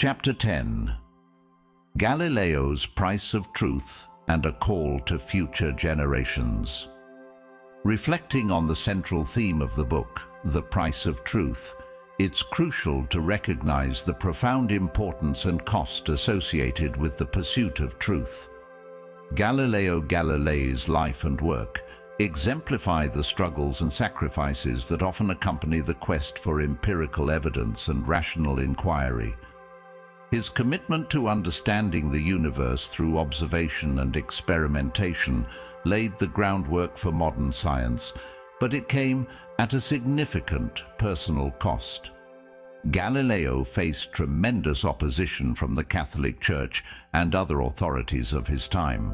Chapter 10. Galileo's Price of Truth and a Call to Future Generations. Reflecting on the central theme of the book, The Price of Truth, it's crucial to recognize the profound importance and cost associated with the pursuit of truth. Galileo Galilei's life and work exemplify the struggles and sacrifices that often accompany the quest for empirical evidence and rational inquiry. His commitment to understanding the universe through observation and experimentation laid the groundwork for modern science, but it came at a significant personal cost. Galileo faced tremendous opposition from the Catholic Church and other authorities of his time.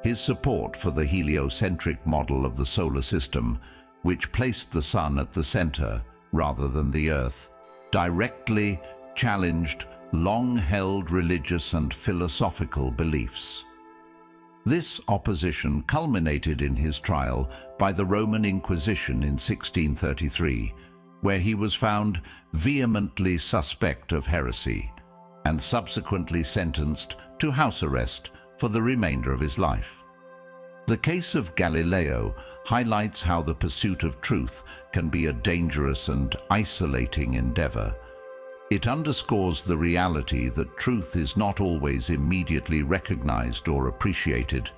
His support for the heliocentric model of the solar system, which placed the Sun at the center rather than the Earth, directly challenged long-held religious and philosophical beliefs. This opposition culminated in his trial by the Roman Inquisition in 1633, where he was found vehemently suspect of heresy and subsequently sentenced to house arrest for the remainder of his life. The case of Galileo highlights how the pursuit of truth can be a dangerous and isolating endeavor. It underscores the reality that truth is not always immediately recognized or appreciated,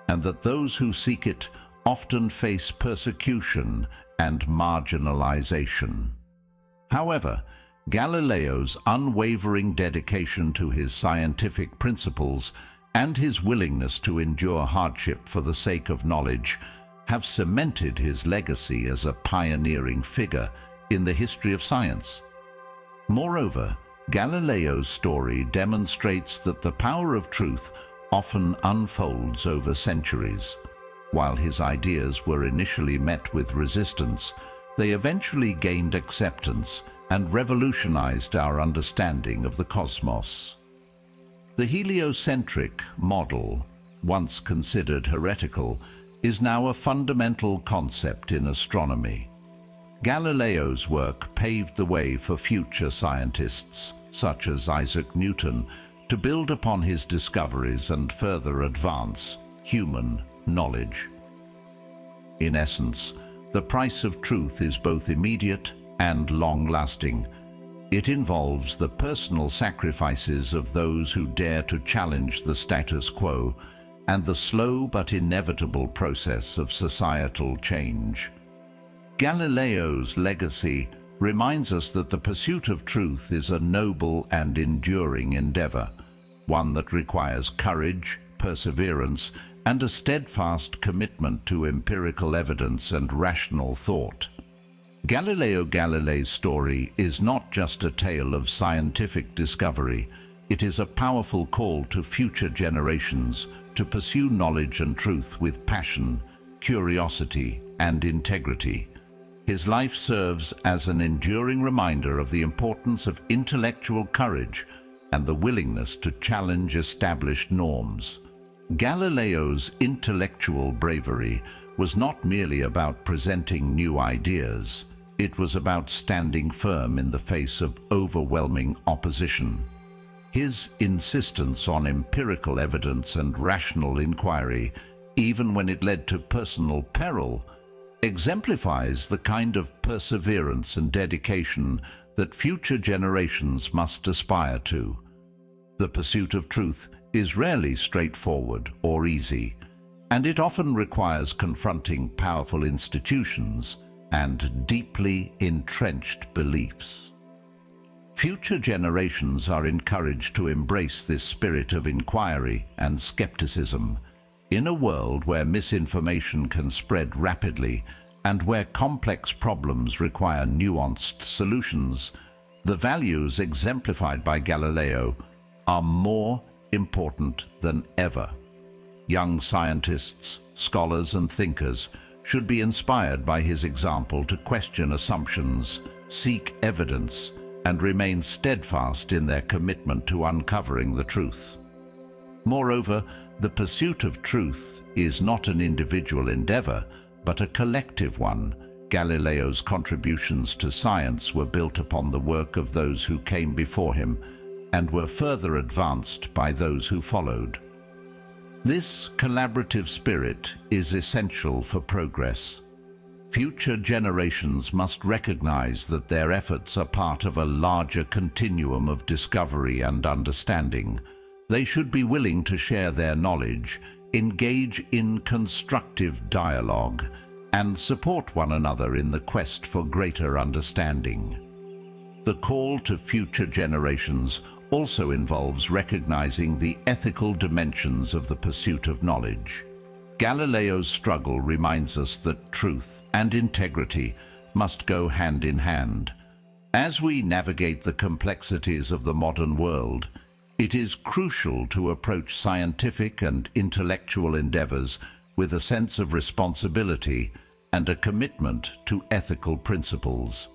and that those who seek it often face persecution and marginalization. However, Galileo's unwavering dedication to his scientific principles and his willingness to endure hardship for the sake of knowledge have cemented his legacy as a pioneering figure in the history of science. Moreover, Galileo's story demonstrates that the power of truth often unfolds over centuries. While his ideas were initially met with resistance, they eventually gained acceptance and revolutionized our understanding of the cosmos. The heliocentric model, once considered heretical, is now a fundamental concept in astronomy. Galileo's work paved the way for future scientists, such as Isaac Newton, to build upon his discoveries and further advance human knowledge. In essence, the price of truth is both immediate and long-lasting. It involves the personal sacrifices of those who dare to challenge the status quo and the slow but inevitable process of societal change. Galileo's legacy reminds us that the pursuit of truth is a noble and enduring endeavor, one that requires courage, perseverance, and a steadfast commitment to empirical evidence and rational thought. Galileo Galilei's story is not just a tale of scientific discovery, it is a powerful call to future generations to pursue knowledge and truth with passion, curiosity, and integrity. His life serves as an enduring reminder of the importance of intellectual courage and the willingness to challenge established norms. Galileo's intellectual bravery was not merely about presenting new ideas. It was about standing firm in the face of overwhelming opposition. His insistence on empirical evidence and rational inquiry, even when it led to personal peril, exemplifies the kind of perseverance and dedication that future generations must aspire to. The pursuit of truth is rarely straightforward or easy, and it often requires confronting powerful institutions and deeply entrenched beliefs. Future generations are encouraged to embrace this spirit of inquiry and skepticism. In a world where misinformation can spread rapidly and where complex problems require nuanced solutions, the values exemplified by Galileo are more important than ever. Young scientists, scholars, and thinkers should be inspired by his example to question assumptions, seek evidence, and remain steadfast in their commitment to uncovering the truth. Moreover, the pursuit of truth is not an individual endeavor, but a collective one. Galileo's contributions to science were built upon the work of those who came before him, and were further advanced by those who followed. This collaborative spirit is essential for progress. Future generations must recognize that their efforts are part of a larger continuum of discovery and understanding. They should be willing to share their knowledge, engage in constructive dialogue, and support one another in the quest for greater understanding. The call to future generations also involves recognizing the ethical dimensions of the pursuit of knowledge. Galileo's struggle reminds us that truth and integrity must go hand in hand. As we navigate the complexities of the modern world, it is crucial to approach scientific and intellectual endeavors with a sense of responsibility and a commitment to ethical principles.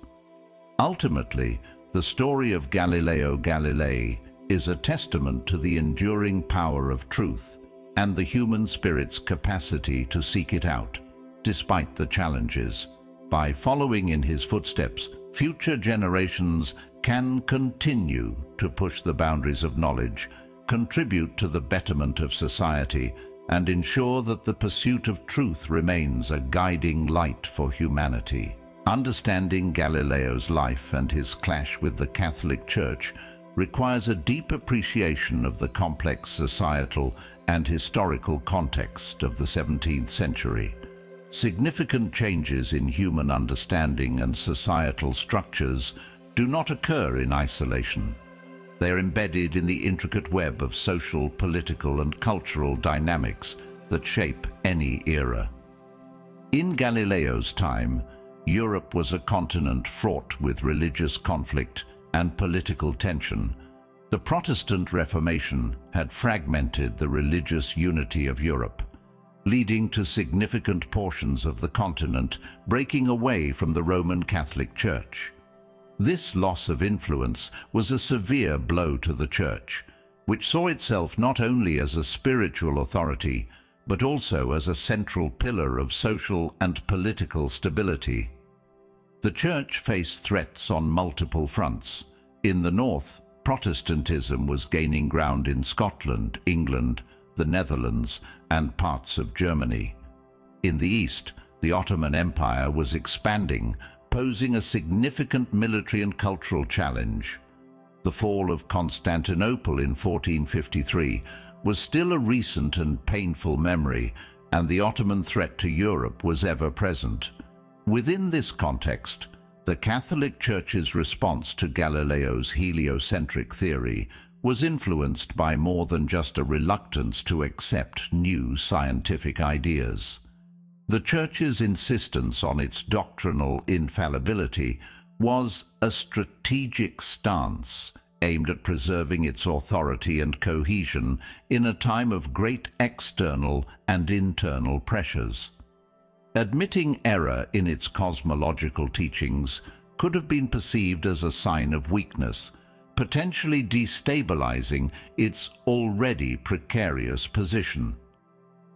Ultimately, the story of Galileo Galilei is a testament to the enduring power of truth and the human spirit's capacity to seek it out, despite the challenges. By following in his footsteps, future generations can continue to push the boundaries of knowledge, contribute to the betterment of society, and ensure that the pursuit of truth remains a guiding light for humanity. Understanding Galileo's life and his clash with the Catholic Church requires a deep appreciation of the complex societal and historical context of the 17th century. Significant changes in human understanding and societal structures do not occur in isolation. They are embedded in the intricate web of social, political, and cultural dynamics that shape any era. In Galileo's time, Europe was a continent fraught with religious conflict and political tension. The Protestant Reformation had fragmented the religious unity of Europe, leading to significant portions of the continent breaking away from the Roman Catholic Church. This loss of influence was a severe blow to the Church, which saw itself not only as a spiritual authority, but also as a central pillar of social and political stability. The Church faced threats on multiple fronts. In the north, Protestantism was gaining ground in Scotland, England, the Netherlands, and parts of Germany. In the east, the Ottoman Empire was expanding, posing a significant military and cultural challenge. The fall of Constantinople in 1453 was still a recent and painful memory, and the Ottoman threat to Europe was ever present. Within this context, the Catholic Church's response to Galileo's heliocentric theory was influenced by more than just a reluctance to accept new scientific ideas. The Church's insistence on its doctrinal infallibility was a strategic stance aimed at preserving its authority and cohesion in a time of great external and internal pressures. Admitting error in its cosmological teachings could have been perceived as a sign of weakness, potentially destabilizing its already precarious position.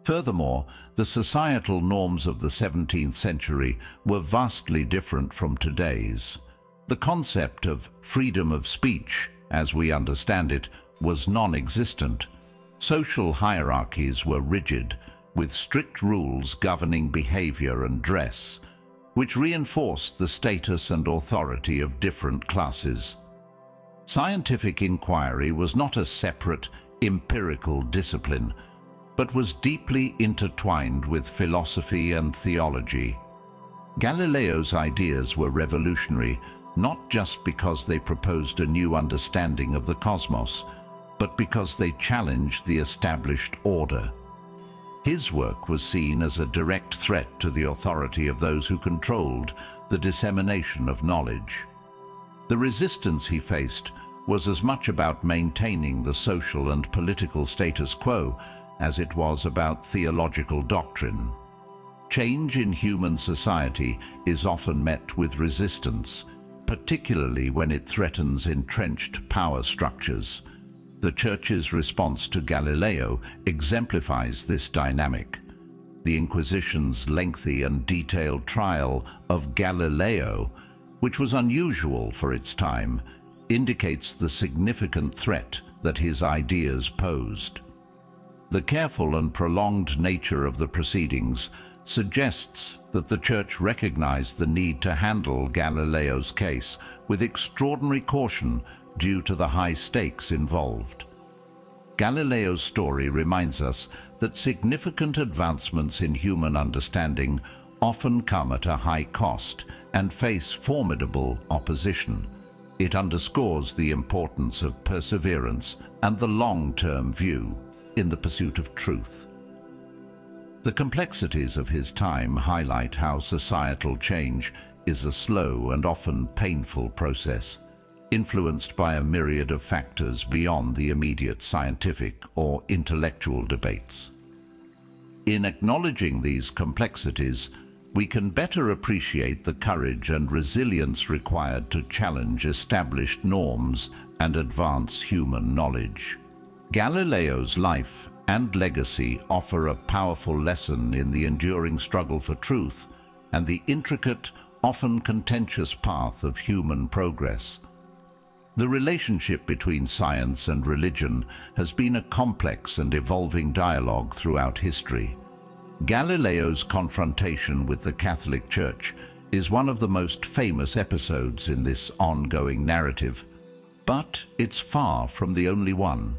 Furthermore, the societal norms of the 17th century were vastly different from today's. The concept of freedom of speech, as we understand it, was non-existent. Social hierarchies were rigid, with strict rules governing behavior and dress, which reinforced the status and authority of different classes. Scientific inquiry was not a separate, empirical discipline, but was deeply intertwined with philosophy and theology. Galileo's ideas were revolutionary, not just because they proposed a new understanding of the cosmos, but because they challenged the established order. His work was seen as a direct threat to the authority of those who controlled the dissemination of knowledge. The resistance he faced was as much about maintaining the social and political status quo as it was about theological doctrine. Change in human society is often met with resistance, particularly when it threatens entrenched power structures. The Church's response to Galileo exemplifies this dynamic. The Inquisition's lengthy and detailed trial of Galileo, which was unusual for its time, indicates the significant threat that his ideas posed. The careful and prolonged nature of the proceedings suggests that the Church recognized the need to handle Galileo's case with extraordinary caution due to the high stakes involved. Galileo's story reminds us that significant advancements in human understanding often come at a high cost and face formidable opposition. It underscores the importance of perseverance and the long-term view in the pursuit of truth. The complexities of his time highlight how societal change is a slow and often painful process, influenced by a myriad of factors beyond the immediate scientific or intellectual debates. In acknowledging these complexities, we can better appreciate the courage and resilience required to challenge established norms and advance human knowledge. Galileo's life and legacy offer a powerful lesson in the enduring struggle for truth and the intricate, often contentious path of human progress. The relationship between science and religion has been a complex and evolving dialogue throughout history. Galileo's confrontation with the Catholic Church is one of the most famous episodes in this ongoing narrative, but it's far from the only one.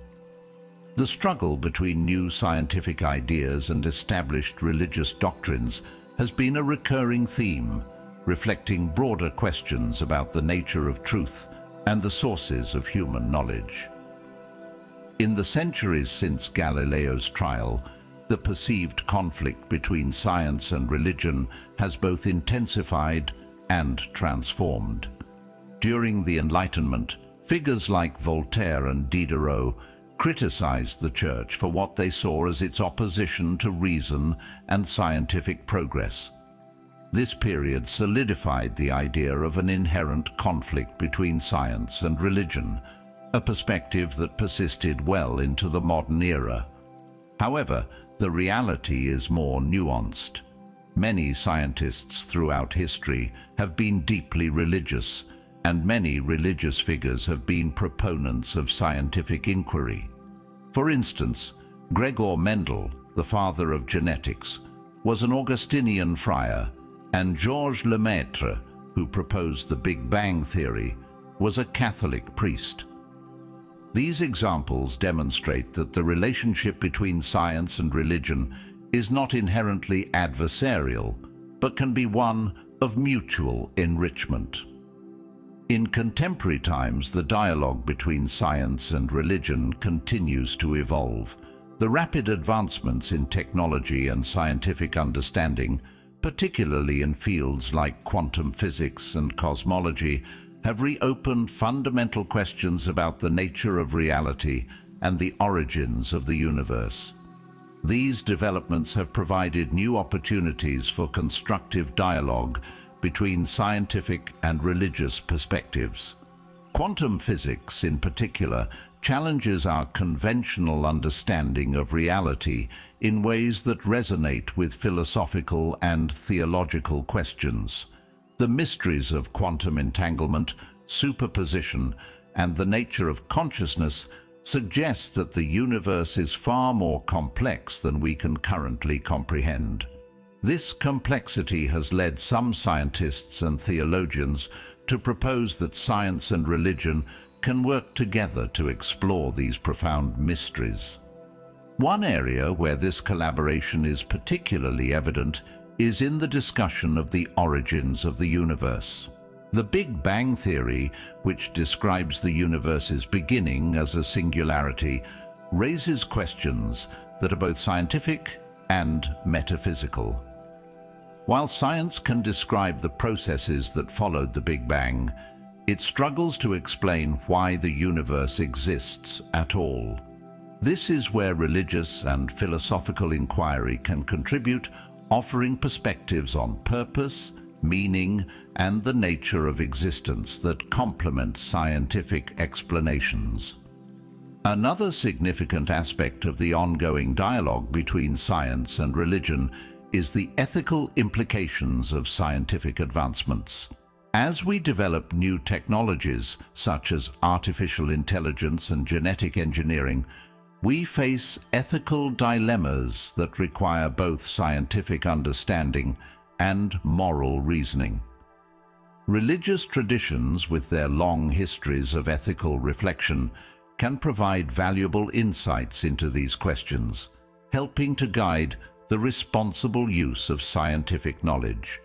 The struggle between new scientific ideas and established religious doctrines has been a recurring theme, reflecting broader questions about the nature of truth and the sources of human knowledge. In the centuries since Galileo's trial, the perceived conflict between science and religion has both intensified and transformed. During the Enlightenment, figures like Voltaire and Diderot criticized the Church for what they saw as its opposition to reason and scientific progress. This period solidified the idea of an inherent conflict between science and religion, a perspective that persisted well into the modern era. However, the reality is more nuanced. Many scientists throughout history have been deeply religious, and many religious figures have been proponents of scientific inquiry. For instance, Gregor Mendel, the father of genetics, was an Augustinian friar, and Georges Lemaitre, who proposed the Big Bang theory, was a Catholic priest. These examples demonstrate that the relationship between science and religion is not inherently adversarial, but can be one of mutual enrichment. In contemporary times, the dialogue between science and religion continues to evolve. The rapid advancements in technology and scientific understanding, particularly in fields like quantum physics and cosmology, have reopened fundamental questions about the nature of reality and the origins of the universe. These developments have provided new opportunities for constructive dialogue between scientific and religious perspectives. Quantum physics, in particular, challenges our conventional understanding of reality in ways that resonate with philosophical and theological questions. The mysteries of quantum entanglement, superposition, and the nature of consciousness suggest that the universe is far more complex than we can currently comprehend. This complexity has led some scientists and theologians to propose that science and religion can work together to explore these profound mysteries. One area where this collaboration is particularly evident is in the discussion of the origins of the universe. The Big Bang theory, which describes the universe's beginning as a singularity, raises questions that are both scientific and metaphysical. While science can describe the processes that followed the Big Bang, it struggles to explain why the universe exists at all. This is where religious and philosophical inquiry can contribute, offering perspectives on purpose, meaning, and the nature of existence that complement scientific explanations. Another significant aspect of the ongoing dialogue between science and religion is the ethical implications of scientific advancements. As we develop new technologies, such as artificial intelligence and genetic engineering, we face ethical dilemmas that require both scientific understanding and moral reasoning. Religious traditions, with their long histories of ethical reflection, can provide valuable insights into these questions, helping to guide the responsible use of scientific knowledge.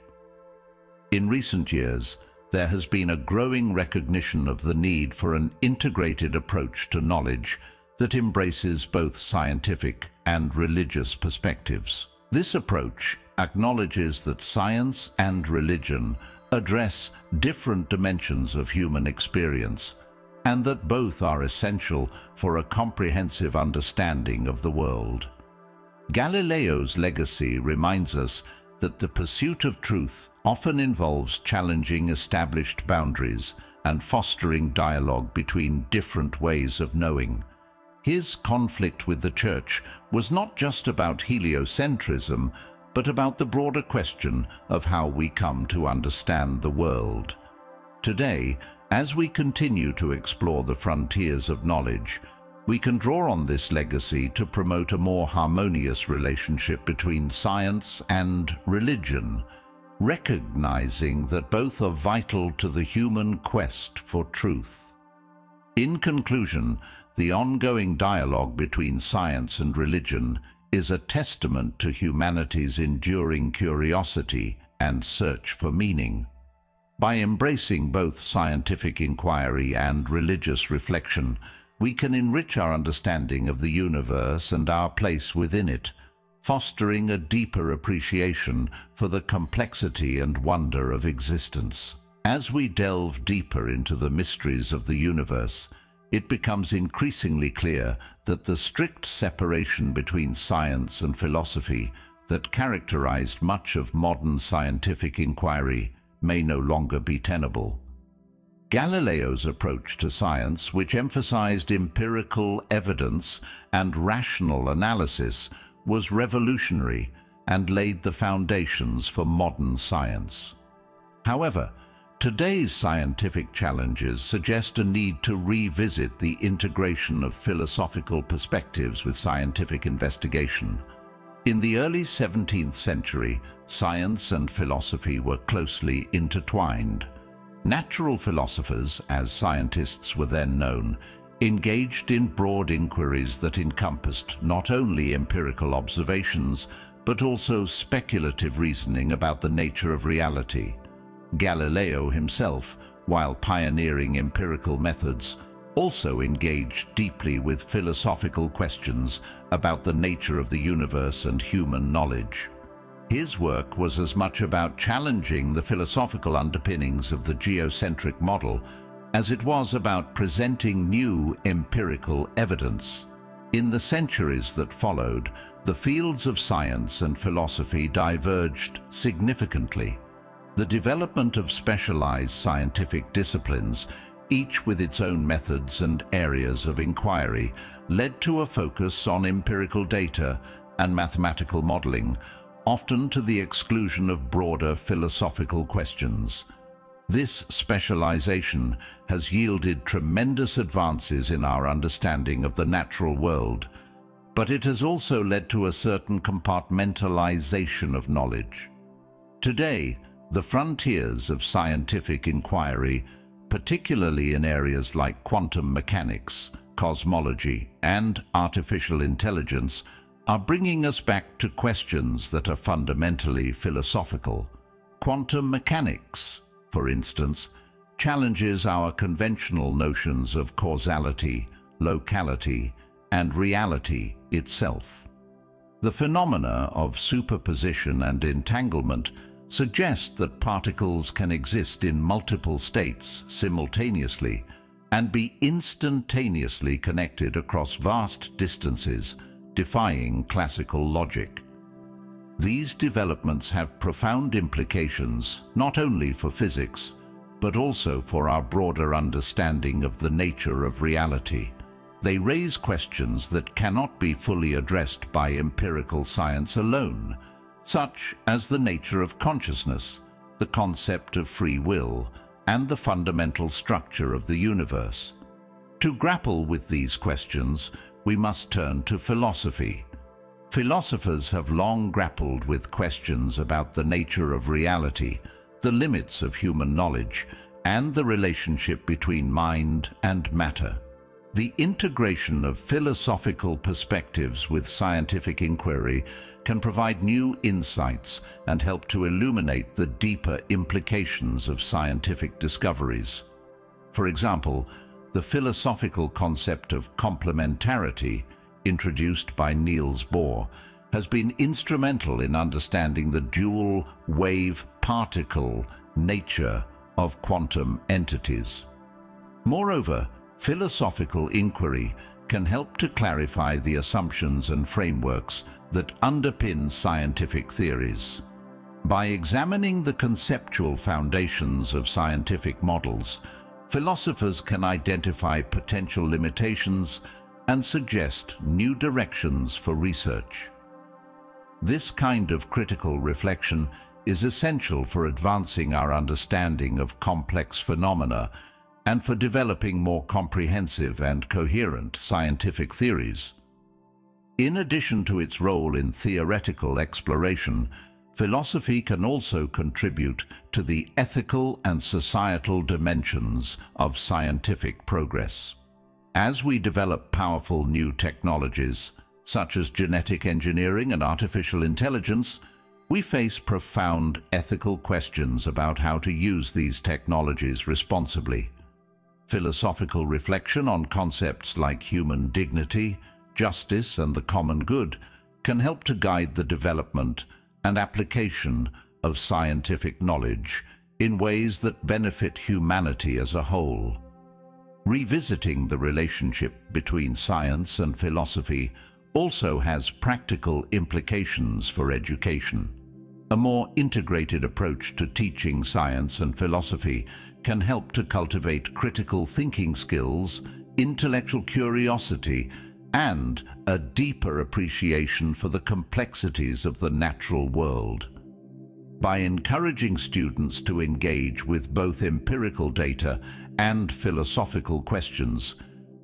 In recent years, there has been a growing recognition of the need for an integrated approach to knowledge that embraces both scientific and religious perspectives. This approach acknowledges that science and religion address different dimensions of human experience, and that both are essential for a comprehensive understanding of the world. Galileo's legacy reminds us that the pursuit of truth often involves challenging established boundaries and fostering dialogue between different ways of knowing. His conflict with the Church was not just about heliocentrism, but about the broader question of how we come to understand the world. Today, as we continue to explore the frontiers of knowledge, we can draw on this legacy to promote a more harmonious relationship between science and religion, recognizing that both are vital to the human quest for truth. In conclusion, the ongoing dialogue between science and religion is a testament to humanity's enduring curiosity and search for meaning. By embracing both scientific inquiry and religious reflection, we can enrich our understanding of the universe and our place within it, fostering a deeper appreciation for the complexity and wonder of existence. As we delve deeper into the mysteries of the universe, it becomes increasingly clear that the strict separation between science and philosophy that characterized much of modern scientific inquiry may no longer be tenable. Galileo's approach to science, which emphasized empirical evidence and rational analysis, was revolutionary and laid the foundations for modern science. However, today's scientific challenges suggest a need to revisit the integration of philosophical perspectives with scientific investigation. In the early 17th century, science and philosophy were closely intertwined. Natural philosophers, as scientists were then known, engaged in broad inquiries that encompassed not only empirical observations, but also speculative reasoning about the nature of reality. Galileo himself, while pioneering empirical methods, also engaged deeply with philosophical questions about the nature of the universe and human knowledge. His work was as much about challenging the philosophical underpinnings of the geocentric model as it was about presenting new empirical evidence. In the centuries that followed, the fields of science and philosophy diverged significantly. The development of specialized scientific disciplines, each with its own methods and areas of inquiry, led to a focus on empirical data and mathematical modeling, often to the exclusion of broader philosophical questions. This specialization has yielded tremendous advances in our understanding of the natural world, but it has also led to a certain compartmentalization of knowledge. Today, the frontiers of scientific inquiry, particularly in areas like quantum mechanics, cosmology, and artificial intelligence, are bringing us back to questions that are fundamentally philosophical. Quantum mechanics, for instance, challenges our conventional notions of causality, locality, and reality itself. The phenomena of superposition and entanglement suggest that particles can exist in multiple states simultaneously and be instantaneously connected across vast distances, defying classical logic. These developments have profound implications not only for physics, but also for our broader understanding of the nature of reality. They raise questions that cannot be fully addressed by empirical science alone, such as the nature of consciousness, the concept of free will, and the fundamental structure of the universe. To grapple with these questions, we must turn to philosophy. Philosophers have long grappled with questions about the nature of reality, the limits of human knowledge, and the relationship between mind and matter. The integration of philosophical perspectives with scientific inquiry can provide new insights and help to illuminate the deeper implications of scientific discoveries. For example, the philosophical concept of complementarity, introduced by Niels Bohr, has been instrumental in understanding the dual wave-particle nature of quantum entities. Moreover, philosophical inquiry can help to clarify the assumptions and frameworks that underpin scientific theories. By examining the conceptual foundations of scientific models, philosophers can identify potential limitations and suggest new directions for research. This kind of critical reflection is essential for advancing our understanding of complex phenomena and for developing more comprehensive and coherent scientific theories. In addition to its role in theoretical exploration, philosophy can also contribute to the ethical and societal dimensions of scientific progress. As we develop powerful new technologies, such as genetic engineering and artificial intelligence, we face profound ethical questions about how to use these technologies responsibly. Philosophical reflection on concepts like human dignity, justice, and the common good can help to guide the development and application of scientific knowledge in ways that benefit humanity as a whole. Revisiting the relationship between science and philosophy also has practical implications for education. A more integrated approach to teaching science and philosophy can help to cultivate critical thinking skills, intellectual curiosity, and a deeper appreciation for the complexities of the natural world. By encouraging students to engage with both empirical data and philosophical questions,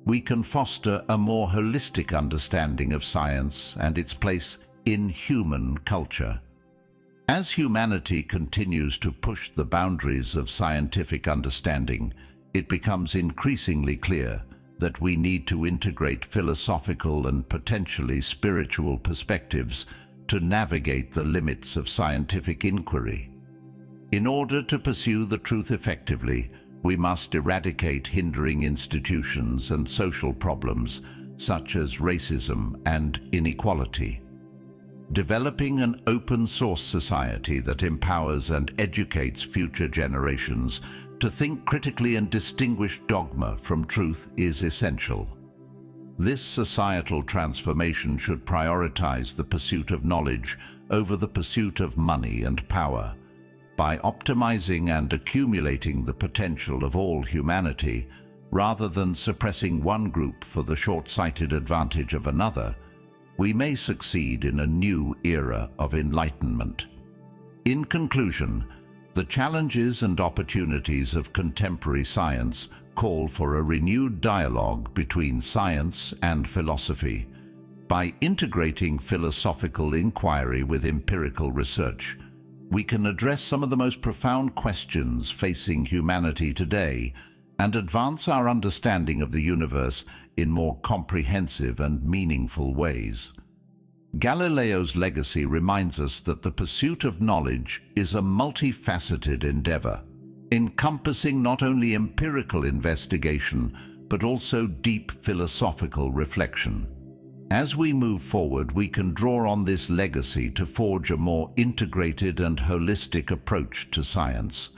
we can foster a more holistic understanding of science and its place in human culture. As humanity continues to push the boundaries of scientific understanding, it becomes increasingly clear that we need to integrate philosophical and potentially spiritual perspectives to navigate the limits of scientific inquiry. In order to pursue the truth effectively, we must eradicate hindering institutions and social problems such as racism and inequality. Developing an open-source society that empowers and educates future generations to think critically and distinguish dogma from truth is essential. This societal transformation should prioritize the pursuit of knowledge over the pursuit of money and power. By optimizing and accumulating the potential of all humanity, rather than suppressing one group for the short-sighted advantage of another, we may succeed in a new era of enlightenment. In conclusion, the challenges and opportunities of contemporary science call for a renewed dialogue between science and philosophy. By integrating philosophical inquiry with empirical research, we can address some of the most profound questions facing humanity today and advance our understanding of the universe in more comprehensive and meaningful ways. Galileo's legacy reminds us that the pursuit of knowledge is a multifaceted endeavor, encompassing not only empirical investigation, but also deep philosophical reflection. As we move forward, we can draw on this legacy to forge a more integrated and holistic approach to science,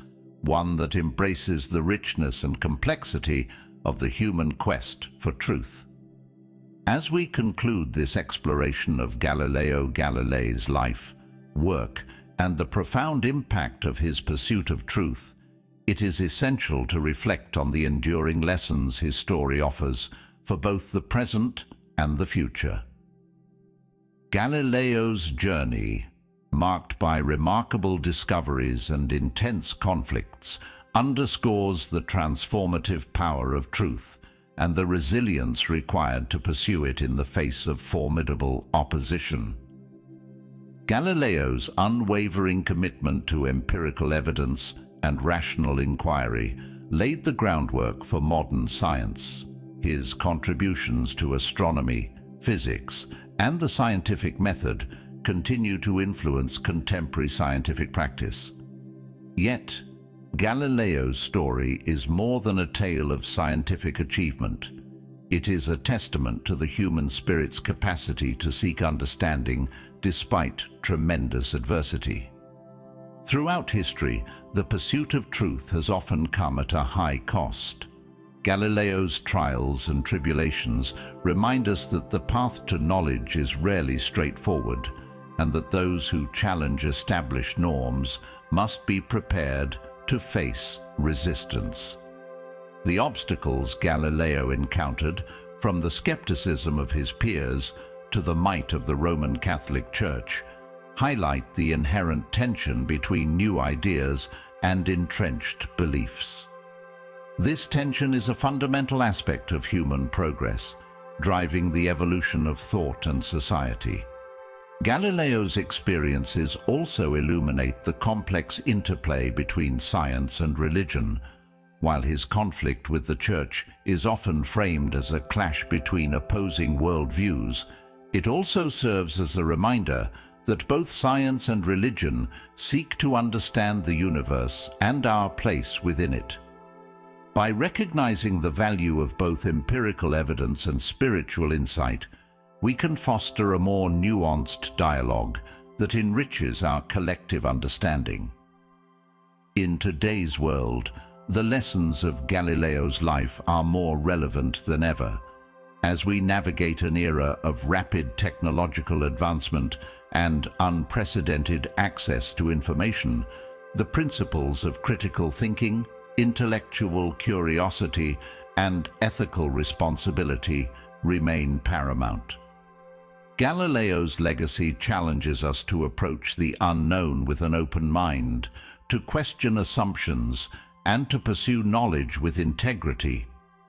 one that embraces the richness and complexity of the human quest for truth. As we conclude this exploration of Galileo Galilei's life, work, and the profound impact of his pursuit of truth, it is essential to reflect on the enduring lessons his story offers for both the present and the future. Galileo's journey marked by remarkable discoveries and intense conflicts, underscores the transformative power of truth and the resilience required to pursue it in the face of formidable opposition. Galileo's unwavering commitment to empirical evidence and rational inquiry laid the groundwork for modern science. His contributions to astronomy, physics, and the scientific method continue to influence contemporary scientific practice. Yet, Galileo's story is more than a tale of scientific achievement. It is a testament to the human spirit's capacity to seek understanding despite tremendous adversity. Throughout history, the pursuit of truth has often come at a high cost. Galileo's trials and tribulations remind us that the path to knowledge is rarely straightforward, and that those who challenge established norms must be prepared to face resistance. The obstacles Galileo encountered, from the skepticism of his peers to the might of the Roman Catholic Church, highlight the inherent tension between new ideas and entrenched beliefs. This tension is a fundamental aspect of human progress, driving the evolution of thought and society. Galileo's experiences also illuminate the complex interplay between science and religion. While his conflict with the Church is often framed as a clash between opposing worldviews, it also serves as a reminder that both science and religion seek to understand the universe and our place within it. By recognizing the value of both empirical evidence and spiritual insight, we can foster a more nuanced dialogue that enriches our collective understanding. In today's world, the lessons of Galileo's life are more relevant than ever. As we navigate an era of rapid technological advancement and unprecedented access to information, the principles of critical thinking, intellectual curiosity, and ethical responsibility remain paramount. Galileo's legacy challenges us to approach the unknown with an open mind, to question assumptions, and to pursue knowledge with integrity.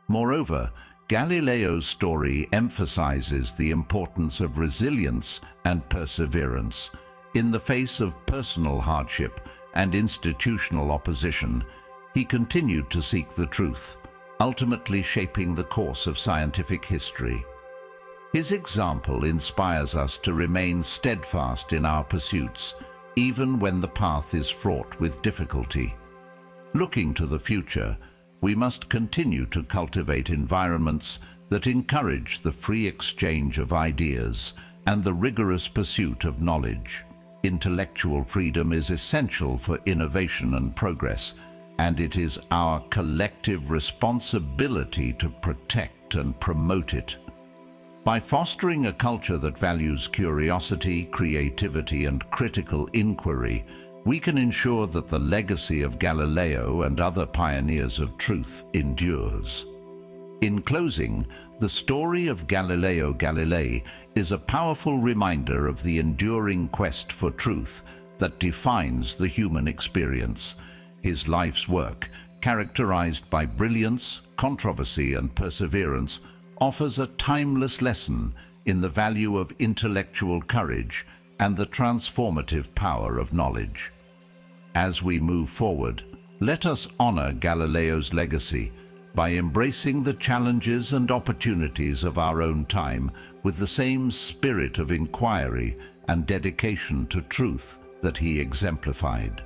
Moreover, Galileo's story emphasizes the importance of resilience and perseverance. In the face of personal hardship and institutional opposition, he continued to seek the truth, ultimately shaping the course of scientific history. His example inspires us to remain steadfast in our pursuits, even when the path is fraught with difficulty. Looking to the future, we must continue to cultivate environments that encourage the free exchange of ideas and the rigorous pursuit of knowledge. Intellectual freedom is essential for innovation and progress, and it is our collective responsibility to protect and promote it. By fostering a culture that values curiosity, creativity, and critical inquiry, we can ensure that the legacy of Galileo and other pioneers of truth endures. In closing, the story of Galileo Galilei is a powerful reminder of the enduring quest for truth that defines the human experience. His life's work, characterized by brilliance, controversy, and perseverance, offers a timeless lesson in the value of intellectual courage and the transformative power of knowledge. As we move forward, let us honor Galileo's legacy by embracing the challenges and opportunities of our own time with the same spirit of inquiry and dedication to truth that he exemplified.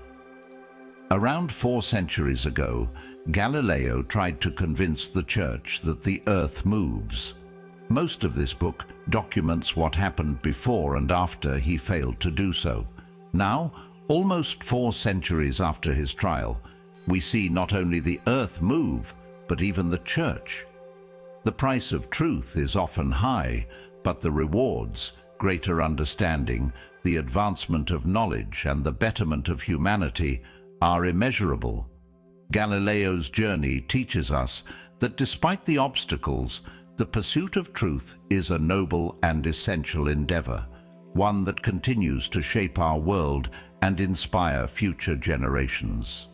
Around 4 centuries ago, Galileo tried to convince the Church that the Earth moves. Most of this book documents what happened before and after he failed to do so. Now, almost 4 centuries after his trial, we see not only the Earth move, but even the Church. The price of truth is often high, but the rewards, greater understanding, the advancement of knowledge, and the betterment of humanity are immeasurable. Galileo's journey teaches us that despite the obstacles, the pursuit of truth is a noble and essential endeavor, one that continues to shape our world and inspire future generations.